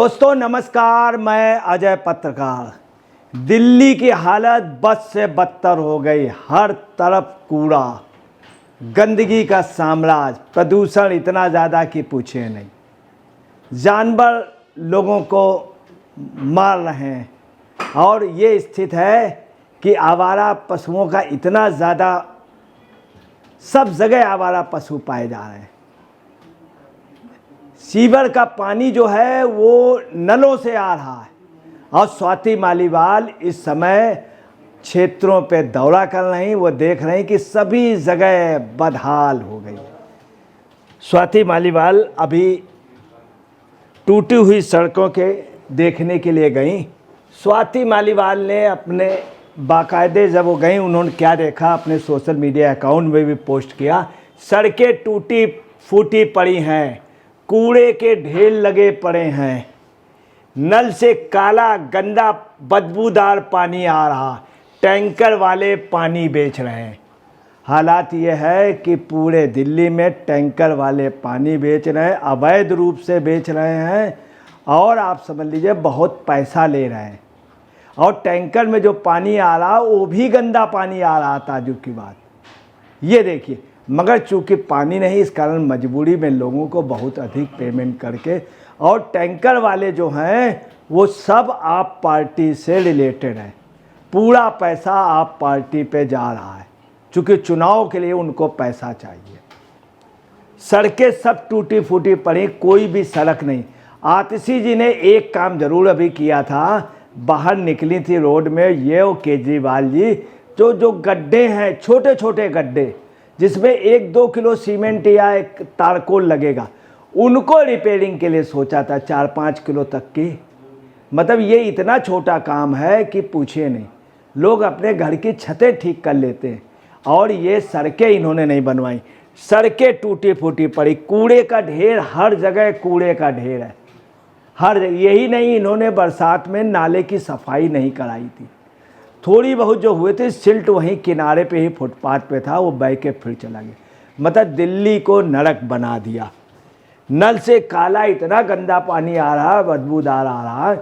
दोस्तों नमस्कार, मैं अजय पत्रकार। दिल्ली की हालत बद से बदतर हो गई। हर तरफ कूड़ा, गंदगी का साम्राज्य, प्रदूषण इतना ज़्यादा कि पूछे नहीं। जानवर लोगों को मार रहे हैं और ये स्थिति है कि आवारा पशुओं का इतना ज़्यादा, सब जगह आवारा पशु पाए जा रहे हैं। सीवर का पानी जो है वो नलों से आ रहा है और स्वाति मालीवाल इस समय क्षेत्रों पे दौरा कर रही हैं। वो देख रहे हैं कि सभी जगह बदहाल हो गई। स्वाति मालीवाल अभी टूटी हुई सड़कों के देखने के लिए गई। स्वाति मालीवाल ने अपने बाकायदे जब वो गई, उन्होंने क्या देखा, अपने सोशल मीडिया अकाउंट में भी पोस्ट किया। सड़कें टूटी फूटी पड़ी हैं, कूड़े के ढेर लगे पड़े हैं, नल से काला गंदा बदबूदार पानी आ रहा, टैंकर वाले पानी बेच रहे हैं। हालात ये है कि पूरे दिल्ली में टैंकर वाले पानी बेच रहे हैं, अवैध रूप से बेच रहे हैं और आप समझ लीजिए बहुत पैसा ले रहे हैं। और टैंकर में जो पानी आ रहा वो भी गंदा पानी आ रहा। ताज्जुब की बात ये देखिए, मगर चूंकि पानी नहीं, इस कारण मजबूरी में लोगों को बहुत अधिक पेमेंट करके, और टैंकर वाले जो हैं वो सब आप पार्टी से रिलेटेड हैं। पूरा पैसा आप पार्टी पे जा रहा है, चूँकि चुनाव के लिए उनको पैसा चाहिए। सड़कें सब टूटी फूटी पड़ी, कोई भी सड़क नहीं। आतिशी जी ने एक काम जरूर अभी किया था, बाहर निकली थी रोड में ये और केजरीवाल जी, जो गड्ढे हैं, छोटे छोटे गड्ढे जिसमें 1-2 किलो सीमेंट या एक तारकोल लगेगा, उनको रिपेयरिंग के लिए सोचा था 4-5 किलो तक की। मतलब ये इतना छोटा काम है कि पूछिए नहीं। लोग अपने घर की छतें ठीक कर लेते हैं और ये सड़कें इन्होंने नहीं बनवाई। सड़कें टूटी फूटी पड़ी, कूड़े का ढेर, हर जगह कूड़े का ढेर है, हर यही नहीं, इन्होंने बरसात में नाले की सफाई नहीं कराई थी। थोड़ी बहुत जो हुए थे, सिल्ट वहीं किनारे पे ही फुटपाथ पे था, वो बह के फिर चला गया। मतलब दिल्ली को नरक बना दिया। नल से काला इतना गंदा पानी आ रहा, बदबूदार आ रहा।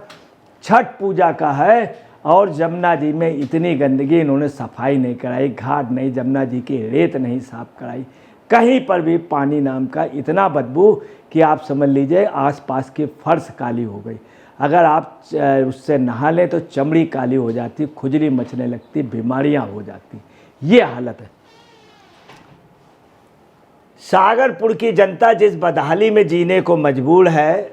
छठ पूजा का है और जमुना जी में इतनी गंदगी, इन्होंने सफाई नहीं कराई, घाट नहीं, जमुना जी की रेत नहीं साफ कराई, कहीं पर भी पानी नाम का इतना बदबू कि आप समझ लीजिए आसपास की फर्श काली हो गई। अगर आप उससे नहा लें तो चमड़ी काली हो जाती, खुजली मचने लगती, बीमारियां हो जाती। ये हालत है। सागरपुर की जनता जिस बदहाली में जीने को मजबूर है,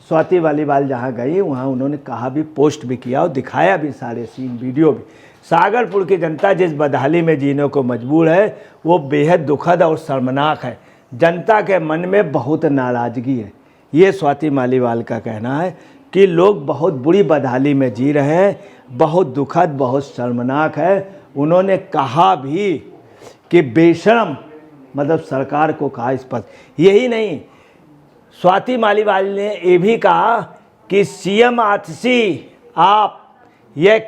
स्वाति मालीवाल जहाँ गई वहाँ उन्होंने कहा भी, पोस्ट भी किया और दिखाया भी, सारे सीन वीडियो भी। सागरपुर की जनता जिस बदहाली में जीने को मजबूर है वो बेहद दुखद और शर्मनाक है। जनता के मन में बहुत नाराज़गी है। ये स्वाति मालीवाल का कहना है कि लोग बहुत बुरी बदहाली में जी रहे हैं, बहुत दुखद, बहुत शर्मनाक है। उन्होंने कहा भी कि बेशर्म, मतलब सरकार को कहा स्पष्ट। यही नहीं, स्वाति मालीवाल ने ये भी कहा कि सीएम आतिशी आप ये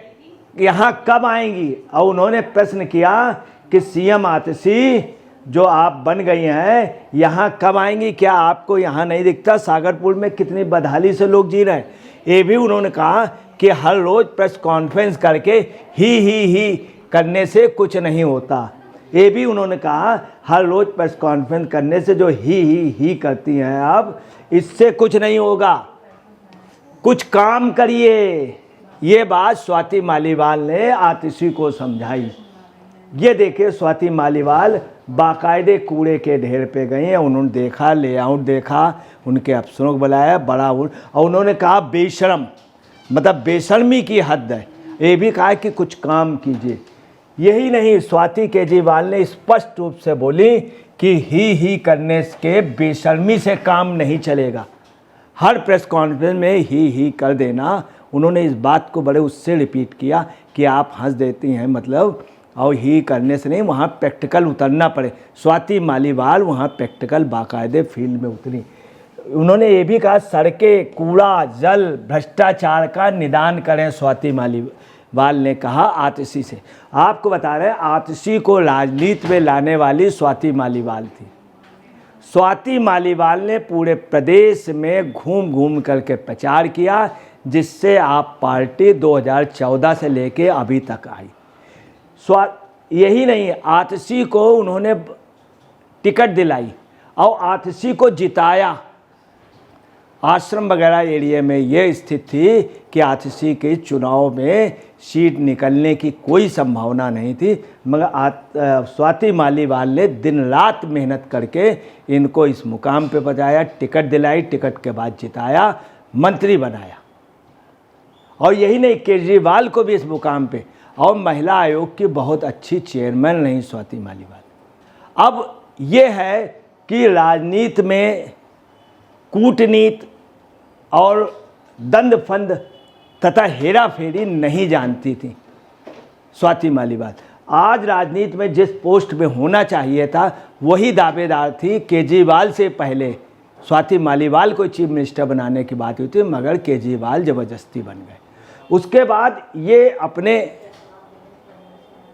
यहाँ कब आएंगी, और उन्होंने प्रश्न किया कि सीएम आतिशी जो आप बन गई हैं यहाँ कब आएंगी, क्या आपको यहाँ नहीं दिखता सागरपुर में कितनी बदहाली से लोग जी रहे हैं। ये भी उन्होंने कहा कि हर रोज़ प्रेस कॉन्फ्रेंस करके ही करने से कुछ नहीं होता। ये भी उन्होंने कहा हर रोज़ प्रेस कॉन्फ्रेंस करने से जो ही करती हैं आप, इससे कुछ नहीं होगा, कुछ काम करिए। ये बात स्वाति मालीवाल ने आतिशी को समझाई। ये देखिए, स्वाति मालीवाल बाकायदे कूड़े के ढेर पे गई हैं। उन्होंने देखा, लेआउट देखा, उनके अफसरों को बुलाया, बड़ा और उन्होंने कहा बेशर्म, मतलब बेशर्मी की हद है। ये भी कहा कि कुछ काम कीजिए। यही नहीं, स्वाति केजरीवाल ने स्पष्ट रूप से बोली कि ही करने के बेशर्मी से काम नहीं चलेगा। हर प्रेस कॉन्फ्रेंस में ही कर देना। उन्होंने इस बात को बड़े उससे रिपीट किया कि आप हंस देती हैं, मतलब, और ही करने से नहीं, वहाँ प्रैक्टिकल उतरना पड़े। स्वाति मालीवाल वहाँ प्रैक्टिकल बाकायदे फील्ड में उतरी। उन्होंने ये भी कहा सड़कें, कूड़ा, जल, भ्रष्टाचार का निदान करें। स्वाति मालीवाल ने कहा आतिशी से। आपको बता रहे हैं, आतिशी को राजनीति में लाने वाली स्वाति मालीवाल थी। स्वाति मालीवाल ने पूरे प्रदेश में घूम घूम करके प्रचार किया, जिससे आप पार्टी 2014 से लेके अभी तक आई। यही नहीं, आतिशी को उन्होंने टिकट दिलाई और आतिशी को जिताया। आश्रम वगैरह एरिया में ये स्थिति थी कि आतिशी के चुनाव में सीट निकलने की कोई संभावना नहीं थी, मगर स्वाति मालीवाल ने दिन रात मेहनत करके इनको इस मुकाम पे पहुंचाया, टिकट दिलाई, टिकट के बाद जिताया, मंत्री बनाया। और यही नहीं, केजरीवाल को भी इस मुकाम पे, और महिला आयोग की बहुत अच्छी चेयरमैन रही स्वाति मालीवाल। अब ये है कि राजनीति में कूटनीति और दंड फंद तथा हेरा फेरी नहीं जानती थी स्वाति मालीवाल। आज राजनीति में जिस पोस्ट में होना चाहिए था वही दावेदार थी। केजरीवाल से पहले स्वाति मालीवाल को चीफ मिनिस्टर बनाने की बात हुई थी, मगर केजरीवाल ज़बरदस्ती बन गए। उसके बाद ये अपने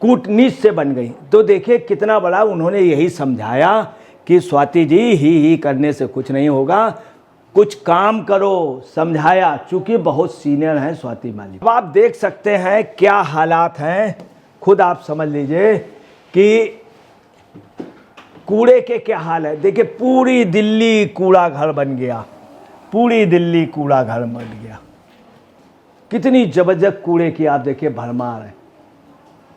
कूटनीति से बन गई। तो देखिए कितना बड़ा उन्होंने यही समझाया कि स्वाति जी ही करने से कुछ नहीं होगा, कुछ काम करो, समझाया। चूँकि बहुत सीनियर हैं स्वाति मालीवाल। अब आप देख सकते हैं क्या हालात हैं, खुद आप समझ लीजिए कि कूड़े के क्या हाल है। देखिए पूरी दिल्ली कूड़ा घर बन गया, पूरी दिल्ली कूड़ा घर बन गया। कितनी जबरदस्त कूड़े की आप देखिए भरमार है।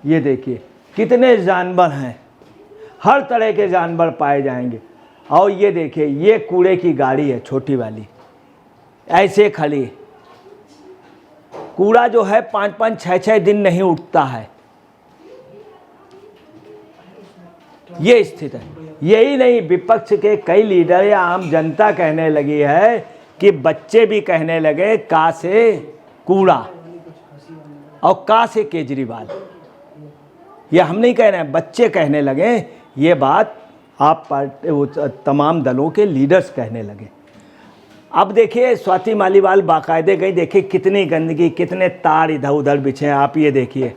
ये देखिए कितने जानवर हैं, हर तरह के जानवर पाए जाएंगे। और ये देखिए ये कूड़े की गाड़ी है छोटी वाली, ऐसे खड़ी। कूड़ा जो है 5-5, 6-6 दिन नहीं उठता है। ये स्थिति है। यही नहीं, विपक्ष के कई लीडर या आम जनता कहने लगी है कि बच्चे भी कहने लगे का से कूड़ा और का से केजरीवाल। ये हम नहीं कह रहे हैं, बच्चे कहने लगे। ये बात आप तमाम दलों के लीडर्स कहने लगे। अब देखिए स्वाति मालीवाल बाकायदे गई, देखिए कितनी गंदगी, कितने तार इधर उधर बिछे हैं। आप ये देखिए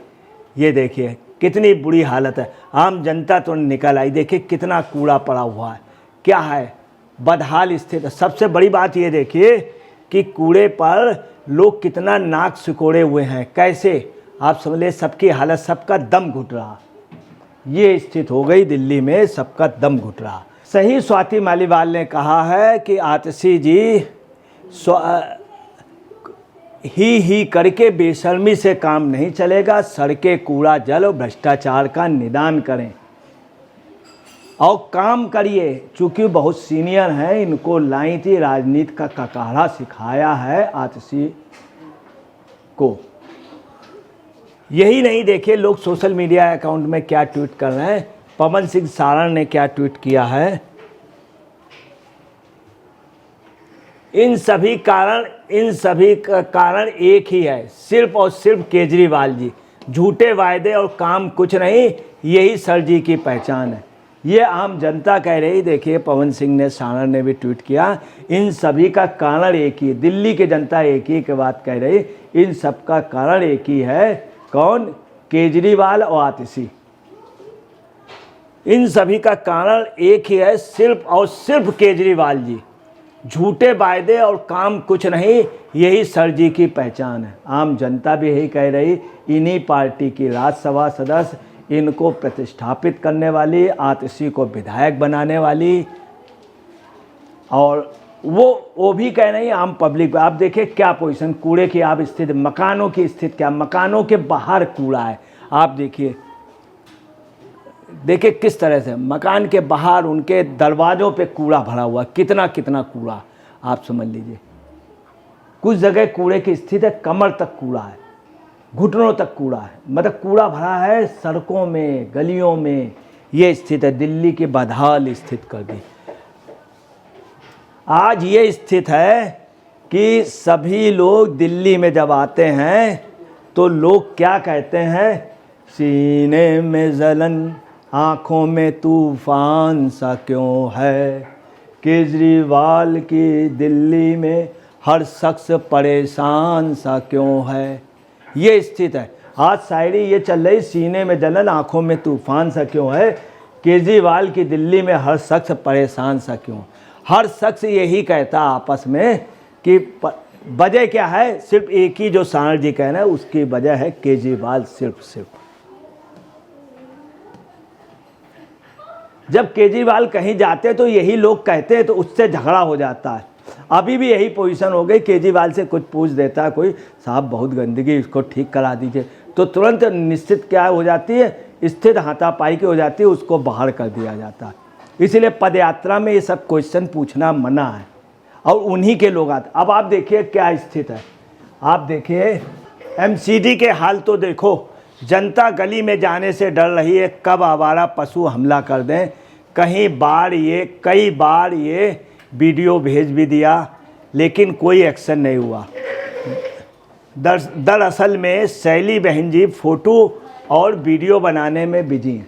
कितनी बुरी हालत है। आम जनता तो निकल आई, देखिए कितना कूड़ा पड़ा हुआ है, क्या है, बदहाल स्थिति। सबसे बड़ी बात ये देखिए कि कूड़े पर लोग कितना नाक सिकोड़े हुए हैं, कैसे आप समझ ले, सबकी हालत, सबका दम घुट रहा। ये स्थिति हो गई दिल्ली में, सबका दम घुट रहा। सही स्वाति मालीवाल ने कहा है कि आतिशी जी ही करके बेशर्मी से काम नहीं चलेगा, सड़कें, कूड़ा, जल और भ्रष्टाचार का निदान करें और काम करिए। चूँकि बहुत सीनियर हैं, इनको लाई थी, राजनीति का ककाड़ा सिखाया है आतिशी को। यही नहीं, देखिए लोग सोशल मीडिया अकाउंट में क्या ट्वीट कर रहे हैं। पवन सिंह सारण ने क्या ट्वीट किया है। इन सभी का कारण एक ही है, सिर्फ और सिर्फ केजरीवाल जी। झूठे वायदे और काम कुछ नहीं, यही सर जी की पहचान है। ये आम जनता कह रही। देखिए पवन सिंह ने, सारण ने भी ट्वीट किया, इन सभी का कारण एक ही। दिल्ली की जनता एक ही की बात कह रही, इन सब का कारण एक ही है। कौन? केजरीवाल और आतिशी। इन सभी का कारण एक ही है, सिर्फ और सिर्फ केजरीवाल जी। झूठे वायदे और काम कुछ नहीं, यही सर जी की पहचान है। आम जनता भी यही कह रही। इन्हीं पार्टी की राज्यसभा सदस्य, इनको प्रतिष्ठापित करने वाली, आतिशी को विधायक बनाने वाली, और वो भी कह रही आम पब्लिक। आप देखिए क्या पोजीशन कूड़े की, आप स्थिति, मकानों की स्थिति क्या, मकानों के बाहर कूड़ा है। आप देखिए किस तरह से मकान के बाहर उनके दरवाज़ों पे कूड़ा भरा हुआ, कितना कितना कूड़ा आप समझ लीजिए। कुछ जगह कूड़े की स्थिति है, कमर तक कूड़ा है, घुटनों तक कूड़ा है, मतलब कूड़ा भरा है सड़कों में, गलियों में। ये स्थिति है, दिल्ली की बदहाल स्थिति कर दी। आज ये स्थिति है कि सभी लोग दिल्ली में जब आते हैं तो लोग क्या कहते हैं, सीने में जलन, आँखों में तूफान सा क्यों है, केजरीवाल की दिल्ली में हर शख्स परेशान सा क्यों है। ये स्थिति है। आज शायरी ये चल रही, सीने में जलन, आँखों में तूफान सा क्यों है, केजरीवाल की दिल्ली में हर शख्स परेशान सा क्यों? हर शख्स यही कहता आपस में कि वजह क्या है? सिर्फ एक ही जो सानर जी कह रहे हैं उसकी वजह है केजरीवाल। सिर्फ जब केजरीवाल कहीं जाते तो यही लोग कहते हैं तो उससे झगड़ा हो जाता है। अभी भी यही पोजीशन हो गई, केजरीवाल से कुछ पूछ देता है कोई, साहब बहुत गंदगी, इसको ठीक करा दीजिए, तो तुरंत निश्चित क्या हो जाती है, स्थिर हाथापाई की हो जाती है, उसको बाहर कर दिया जाता है। इसीलिए पदयात्रा में ये सब क्वेश्चन पूछना मना है और उन्हीं के लोग आते। अब आप देखिए क्या स्थिति है, आप देखिए एमसीडी के हाल तो देखो। जनता गली में जाने से डर रही है, कब आवारा पशु हमला कर दें। कई बार ये वीडियो भेज भी दिया लेकिन कोई एक्शन नहीं हुआ। दरअसल में शैली बहन जी फोटो और वीडियो बनाने में बिजी हैं।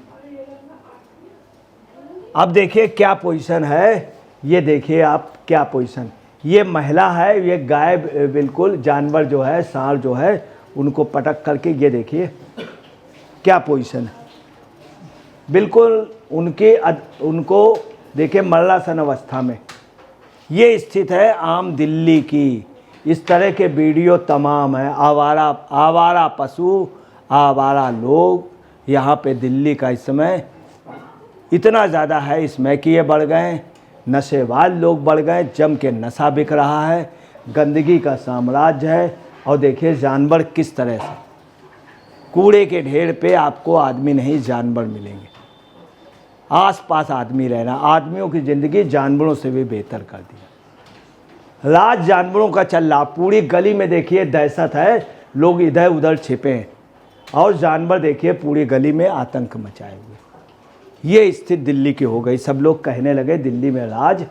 अब देखिए क्या पोजीशन है, ये देखिए आप क्या पोजीशन। ये महिला है, ये गाय बिल्कुल जानवर जो है, सांड जो है उनको पटक करके, ये देखिए क्या पोजीशन है। बिल्कुल उनको देखिए मरणासन अवस्था में। ये स्थिति है आम दिल्ली की। इस तरह के वीडियो तमाम है। आवारा पशु, आवारा लोग यहाँ पे दिल्ली का इस समय इतना ज़्यादा है, इसमें कि ये बढ़ गए, नशेबाज लोग बढ़ गए, जम के नशा बिक रहा है, गंदगी का साम्राज्य है। और देखिए जानवर किस तरह से, कूड़े के ढेर पे आपको आदमी नहीं जानवर मिलेंगे। आसपास आदमी रहना, आदमियों की ज़िंदगी जानवरों से भी बेहतर कर दिया। राज जानवरों का चल रहा, पूरी गली में देखिए दहशत है, लोग इधर उधर छिपे हैं और जानवर देखिए पूरी गली में आतंक मचाए हुए। ये स्थिति दिल्ली की हो गई। सब लोग कहने लगे दिल्ली में राज।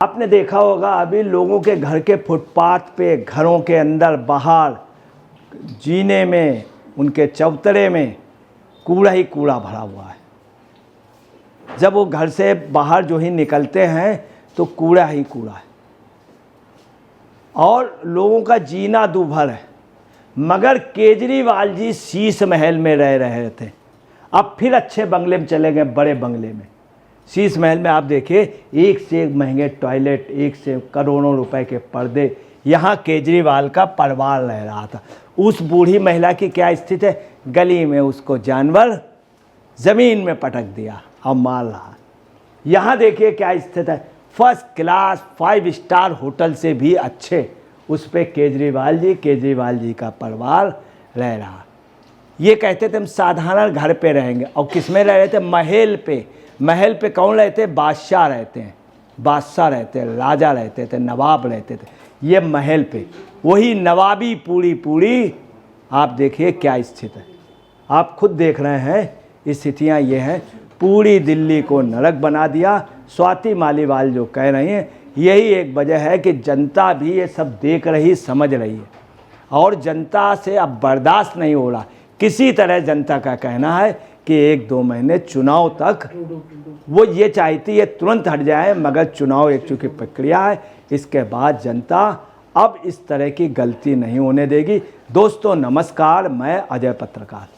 आपने देखा होगा अभी लोगों के घर के फुटपाथ पे, घरों के अंदर बाहर, जीने में, उनके चौतरे में कूड़ा ही कूड़ा भरा हुआ है। जब वो घर से बाहर जो ही निकलते हैं तो कूड़ा ही कूड़ा है और लोगों का जीना दूभर है। मगर केजरीवाल जी शीश महल में रह रहे थे, अब फिर अच्छे बंगले में चले गए, बड़े बंगले में। शीश महल में आप देखिए एक से एक महंगे टॉयलेट, एक से करोड़ों रुपए के पर्दे। यहाँ केजरीवाल का परिवार रह रहा था। उस बूढ़ी महिला की क्या स्थिति है, गली में उसको जानवर ज़मीन में पटक दिया और मार रहा। यहाँ देखिए क्या स्थिति है, फर्स्ट क्लास 5 स्टार होटल से भी अच्छे उस पर केजरीवाल जी का परिवार रह रहा। ये कहते थे हम साधारण घर पे रहेंगे, और किस में रह रहे थे, महल पे। महल पे कौन रहते, बादशाह रहते हैं, बादशाह रहते हैं, राजा रहते थे, नवाब रहते थे। ये महल पे वही नवाबी पूरी आप देखिए क्या स्थिति है। आप खुद देख रहे हैं स्थितियाँ ये हैं। पूरी दिल्ली को नरक बना दिया। स्वाति मालीवाल जो कह रही हैं, यही एक वजह है कि जनता भी ये सब देख रही, समझ रही है और जनता से अब बर्दाश्त नहीं हो रहा। किसी तरह जनता का कहना है कि 1-2 महीने चुनाव तक वो ये चाहती है तुरंत हट जाए, मगर चुनाव एक चूँकि प्रक्रिया है, इसके बाद जनता अब इस तरह की गलती नहीं होने देगी। दोस्तों नमस्कार, मैं अजय पत्रकार।